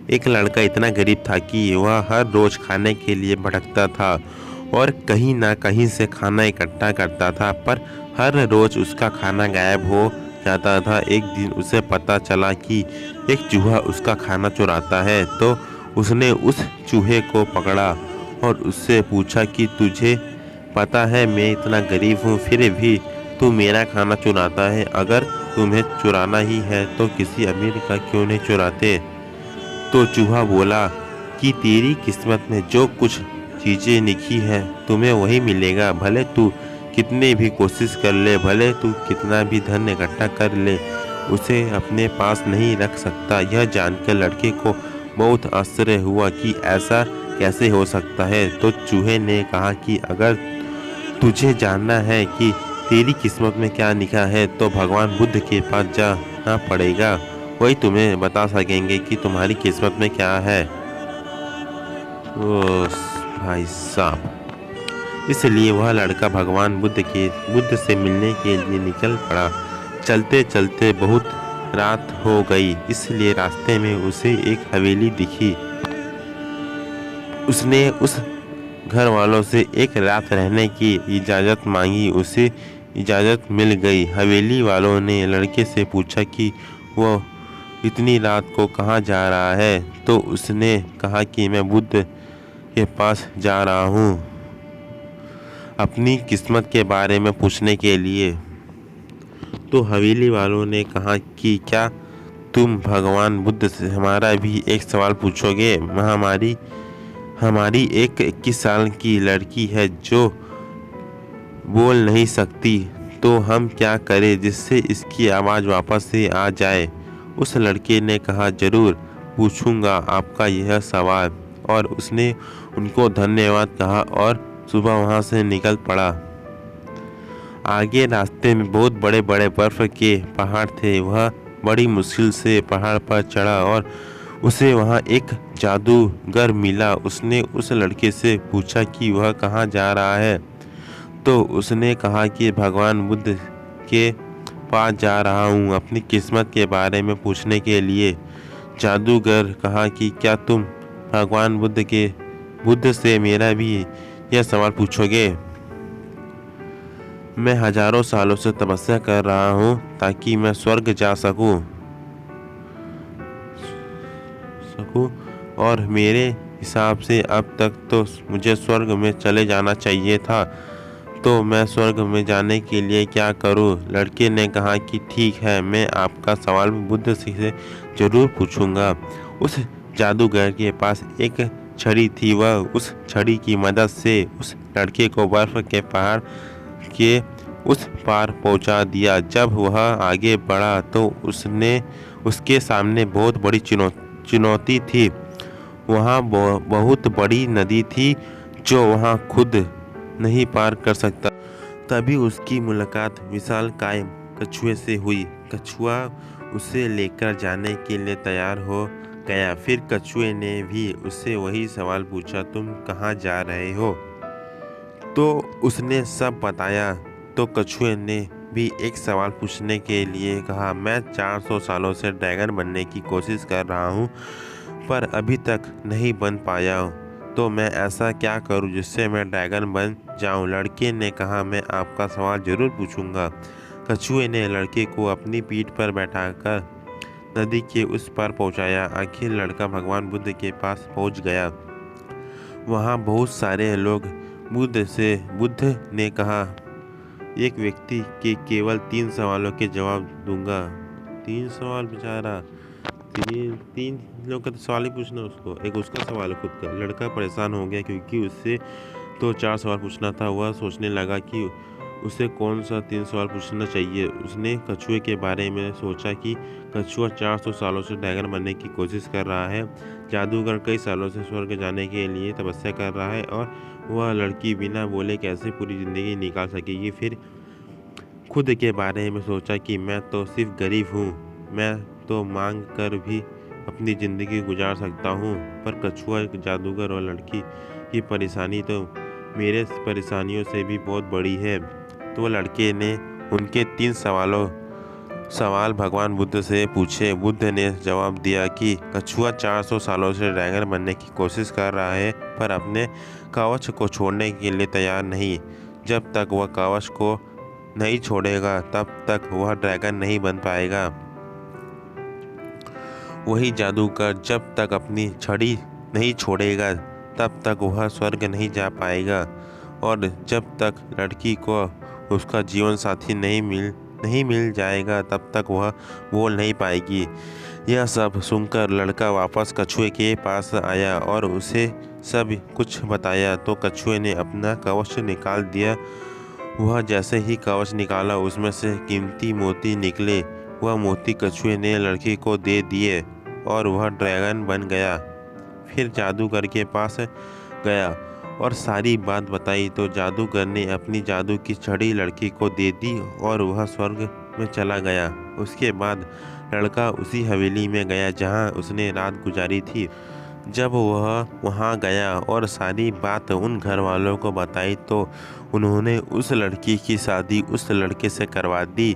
एक लड़का इतना गरीब था कि वह हर रोज़ खाने के लिए भटकता था और कहीं ना कहीं से खाना इकट्ठा करता था, पर हर रोज़ उसका खाना गायब हो जाता था। एक दिन उसे पता चला कि एक चूहा उसका खाना चुराता है, तो उसने उस चूहे को पकड़ा और उससे पूछा कि तुझे पता है मैं इतना गरीब हूँ, फिर भी तू मेरा खाना चुराता है। अगर तुम्हें चुराना ही है तो किसी अमीर का क्यों नहीं चुराते? तो चूहा बोला कि तेरी किस्मत में जो कुछ चीज़ें लिखी हैं तुम्हें वही मिलेगा। भले तू कितनी भी कोशिश कर ले, भले तू कितना भी धन इकट्ठा कर ले, उसे अपने पास नहीं रख सकता। यह जानकर लड़के को बहुत आश्चर्य हुआ कि ऐसा कैसे हो सकता है। तो चूहे ने कहा कि अगर तुझे जानना है कि तेरी किस्मत में क्या लिखा है तो भगवान बुद्ध के पास जाना पड़ेगा, वही तुम्हें बता सकेंगे कि तुम्हारी किस्मत में क्या है। ओ भाई साहब, इसलिए वह लड़का भगवान बुद्ध से मिलने के लिए निकल पड़ा। चलते चलते बहुत रात हो गई, इसलिए रास्ते में उसे एक हवेली दिखी। उसने उस घर वालों से एक रात रहने की इजाज़त मांगी। उसे इजाज़त मिल गई। हवेली वालों ने लड़के से पूछा कि वह इतनी रात को कहाँ जा रहा है। तो उसने कहा कि मैं बुद्ध के पास जा रहा हूँ अपनी किस्मत के बारे में पूछने के लिए। तो हवेली वालों ने कहा कि क्या तुम भगवान बुद्ध से हमारा भी एक सवाल पूछोगे? हमारी एक 21 साल की लड़की है जो बोल नहीं सकती, तो हम क्या करें जिससे इसकी आवाज़ वापस से आ जाए? उस लड़के ने कहा, जरूर पूछूंगा आपका यह सवाल। और उसने उनको धन्यवाद कहा और सुबह वहाँ से निकल पड़ा। आगे रास्ते में बहुत बड़े बड़े बर्फ़ के पहाड़ थे। वह बड़ी मुश्किल से पहाड़ पर चढ़ा और उसे वहाँ एक जादूगर मिला। उसने उस लड़के से पूछा कि वह कहाँ जा रहा है। तो उसने कहा कि भगवान बुद्ध के पास जा रहा हूँ अपनी किस्मत के बारे में पूछने के लिए। जादूगर कहा कि क्या तुम भगवान बुद्ध से मेरा भी यह सवाल पूछोगे? मैं हजारों सालों से तपस्या कर रहा हूँ ताकि मैं स्वर्ग जा सकूँ और मेरे हिसाब से अब तक तो मुझे स्वर्ग में चले जाना चाहिए था, तो मैं स्वर्ग में जाने के लिए क्या करूं? लड़के ने कहा कि ठीक है, मैं आपका सवाल बुद्ध से ज़रूर पूछूंगा। उस जादूगर के पास एक छड़ी थी। वह उस छड़ी की मदद से उस लड़के को बर्फ़ के पहाड़ के उस पार पहुंचा दिया। जब वह आगे बढ़ा तो उसके सामने बहुत बड़ी चुनौती थी। वहाँ बहुत बड़ी नदी थी जो वहाँ खुद नहीं पार कर सकता। तभी उसकी मुलाकात विशालकाय कछुए से हुई। कछुआ उसे लेकर जाने के लिए तैयार हो गया। फिर कछुए ने भी उससे वही सवाल पूछा, तुम कहाँ जा रहे हो? तो उसने सब बताया। तो कछुए ने भी एक सवाल पूछने के लिए कहा, मैं 400 सालों से ड्रैगन बनने की कोशिश कर रहा हूँ, पर अभी तक नहीं बन पाया। तो मैं ऐसा क्या करूं जिससे मैं ड्रैगन बन जाऊं? लड़के ने कहा, मैं आपका सवाल ज़रूर पूछूंगा। कछुए ने लड़के को अपनी पीठ पर बैठाकर नदी के उस पार पहुंचाया। आखिर लड़का भगवान बुद्ध के पास पहुंच गया। वहां बहुत सारे लोग बुद्ध ने कहा, एक व्यक्ति के केवल 3 सवालों के जवाब दूंगा। 3 सवाल बेचारा, तीन लोग का तो सवाल ही पूछना उसको। एक उसका सवाल है खुद का। लड़का परेशान हो गया क्योंकि उससे तो 4 सवाल पूछना था। वह सोचने लगा कि उसे कौन सा 3 सवाल पूछना चाहिए। उसने कछुए के बारे में सोचा कि कछुआ 400 सालों से ड्रैगन बनने की कोशिश कर रहा है, जादूगर कई सालों से स्वर्ग जाने के लिए तपस्या कर रहा है, और वह लड़की बिना बोले कैसे पूरी ज़िंदगी निकाल सकेगी। फिर खुद के बारे में सोचा कि मैं तो सिर्फ गरीब हूँ, मैं तो मांग कर भी अपनी ज़िंदगी गुजार सकता हूँ, पर कछुआ, एक जादूगर और लड़की की परेशानी तो मेरे परेशानियों से भी बहुत बड़ी है। तो लड़के ने उनके 3 सवालों सवाल भगवान बुद्ध से पूछे। बुद्ध ने जवाब दिया कि कछुआ 400 सालों से ड्रैगन बनने की कोशिश कर रहा है, पर अपने कवच को छोड़ने के लिए तैयार नहीं। जब तक वह कवच को नहीं छोड़ेगा तब तक वह ड्रैगन नहीं बन पाएगा। वही जादूगर जब तक अपनी छड़ी नहीं छोड़ेगा तब तक वह स्वर्ग नहीं जा पाएगा, और जब तक लड़की को उसका जीवन साथी नहीं मिल जाएगा तब तक वह बोल नहीं पाएगी। यह सब सुनकर लड़का वापस कछुए के पास आया और उसे सब कुछ बताया। तो कछुए ने अपना कवच निकाल दिया। वह जैसे ही कवच निकाला उसमें से कीमती मोती निकले। वह मोती कछुए ने लड़की को दे दिए और वह ड्रैगन बन गया। फिर जादूगर के पास गया और सारी बात बताई। तो जादूगर ने अपनी जादू की छड़ी लड़की को दे दी और वह स्वर्ग में चला गया। उसके बाद लड़का उसी हवेली में गया जहां उसने रात गुजारी थी। जब वह वहां गया और सारी बात उन घर वालों को बताई तो उन्होंने उस लड़की की शादी उस लड़के से करवा दी।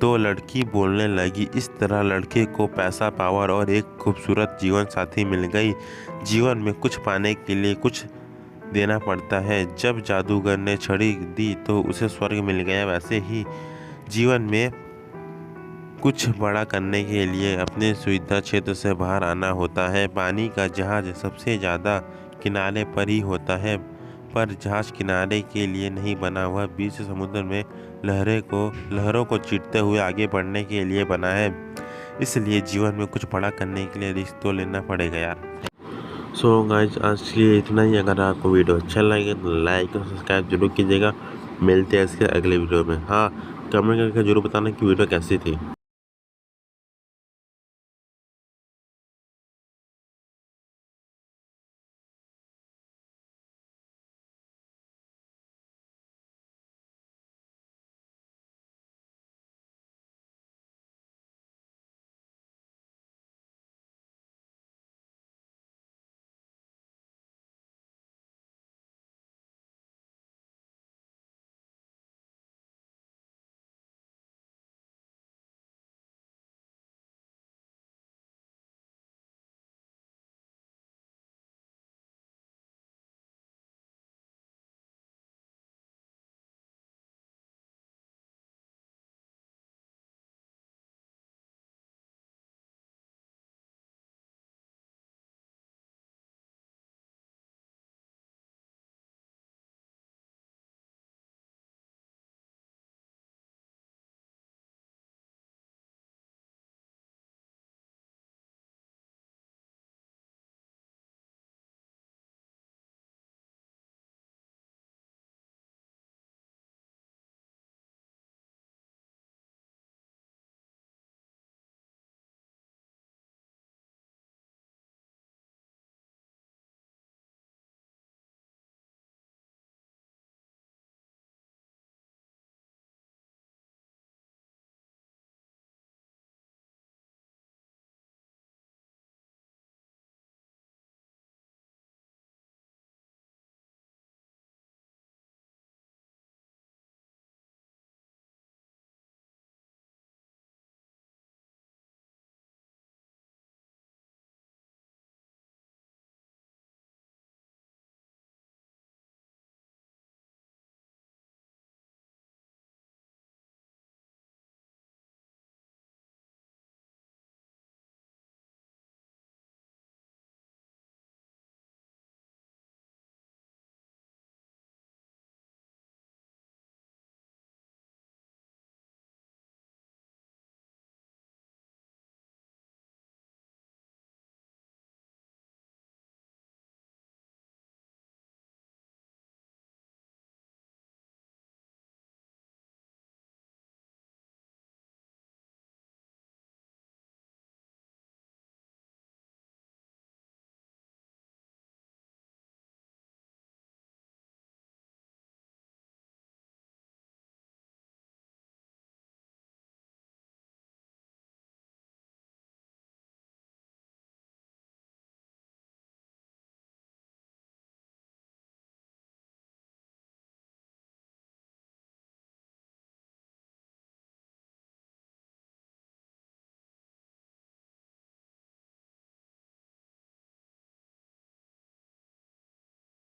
तो लड़की बोलने लगी। इस तरह लड़के को पैसा, पावर और एक खूबसूरत जीवन साथी मिल गई। जीवन में कुछ पाने के लिए कुछ देना पड़ता है। जब जादूगर ने छड़ी दी तो उसे स्वर्ग मिल गया। वैसे ही जीवन में कुछ बड़ा करने के लिए अपने सुविधा क्षेत्र से बाहर आना होता है। पानी का जहाज सबसे ज़्यादा किनारे पर ही होता है, पर जहाज किनारे के लिए नहीं बना। वह बीच समुद्र में लहरों को चीरते हुए आगे बढ़ने के लिए बना है। इसलिए जीवन में कुछ बड़ा करने के लिए रिस्क तो लेना पड़ेगा यार। सो गाइस, आज के लिए इतना ही। अगर आपको वीडियो अच्छा लगे तो लाइक और सब्सक्राइब जरूर कीजिएगा। मिलते हैं इसके अगले वीडियो में। हाँ, कमेंट करके जरूर बताना कि वीडियो कैसी थी।